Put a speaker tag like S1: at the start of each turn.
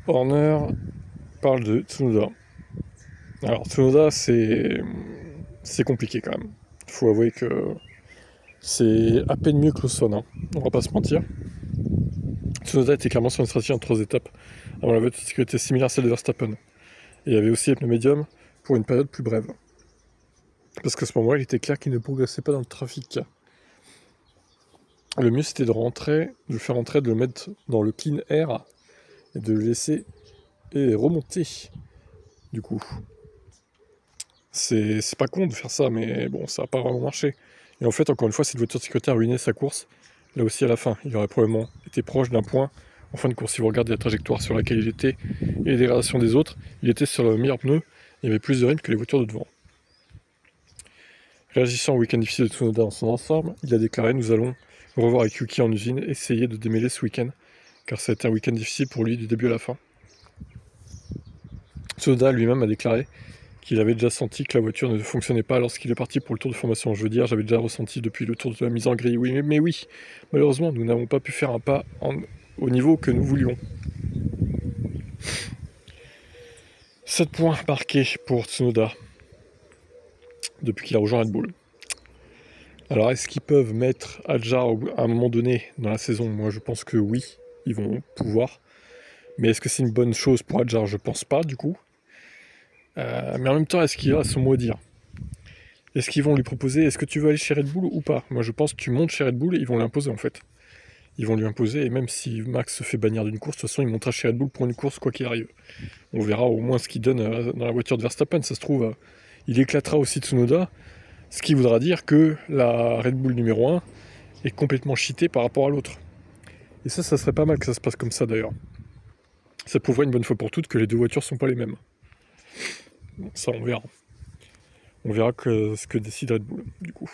S1: Horner parle de Tsunoda. Alors Tsunoda, c'est compliqué quand même. Il faut avouer que c'est à peine mieux que Lawson, hein. On va pas se mentir. Tsunoda était clairement sur une stratégie en 3 étapes avant la voiture de sécurité similaire à celle de Verstappen. Et il y avait aussi les pneus médium pour une période plus brève. Parce qu'à ce moment-là, il était clair qu'il ne progressait pas dans le trafic. Le mieux, c'était de le faire rentrer, de le mettre dans le clean air et de le laisser remonter, du coup. C'est pas con de faire ça, mais bon, ça n'a pas vraiment marché. Et en fait, encore une fois, cette voiture de sécurité a ruiné sa course. Là aussi, à la fin, il aurait probablement été proche d'un point. En fin de course, si vous regardez la trajectoire sur laquelle il était et les dégradations des autres, il était sur le meilleur pneu. Il y avait plus de rythme que les voitures de devant. Réagissant au week-end difficile de Tsunoda dans son ensemble, il a déclaré: nous allons revoir avec Yuki en usine, essayer de démêler ce week-end, car ça a été un week-end difficile pour lui du début à la fin. Tsunoda lui-même a déclaré qu'il avait déjà senti que la voiture ne fonctionnait pas lorsqu'il est parti pour le tour de formation. Je veux dire, j'avais déjà ressenti depuis le tour de la mise en grille. Oui, mais oui, malheureusement, nous n'avons pas pu faire un pas au niveau que nous voulions. 7 points marqués pour Tsunoda depuis qu'il a rejoint Red Bull. Alors, est-ce qu'ils peuvent mettre Hadjar à un moment donné dans la saison? Moi, je pense que oui, ils vont pouvoir. Mais est-ce que c'est une bonne chose pour Hadjar? Je pense pas, du coup. Mais en même temps, est-ce qu'il a son mot à dire? Est-ce qu'ils vont lui proposer, est-ce que tu veux aller chez Red Bull ou pas? Moi, je pense que tu montes chez Red Bull et ils vont l'imposer, en fait. Ils vont lui imposer, et même si Max se fait bannir d'une course, de toute façon, il montera chez Red Bull pour une course, quoi qu'il arrive. On verra au moins ce qu'il donne dans la voiture de Verstappen. Ça se trouve, il éclatera aussi Tsunoda, ce qui voudra dire que la Red Bull numéro 1 est complètement cheatée par rapport à l'autre. Et ça serait pas mal que ça se passe comme ça, d'ailleurs. Ça prouverait une bonne fois pour toutes que les deux voitures sont pas les mêmes. Bon, ça, on verra. On verra ce que décide Red Bull, du coup.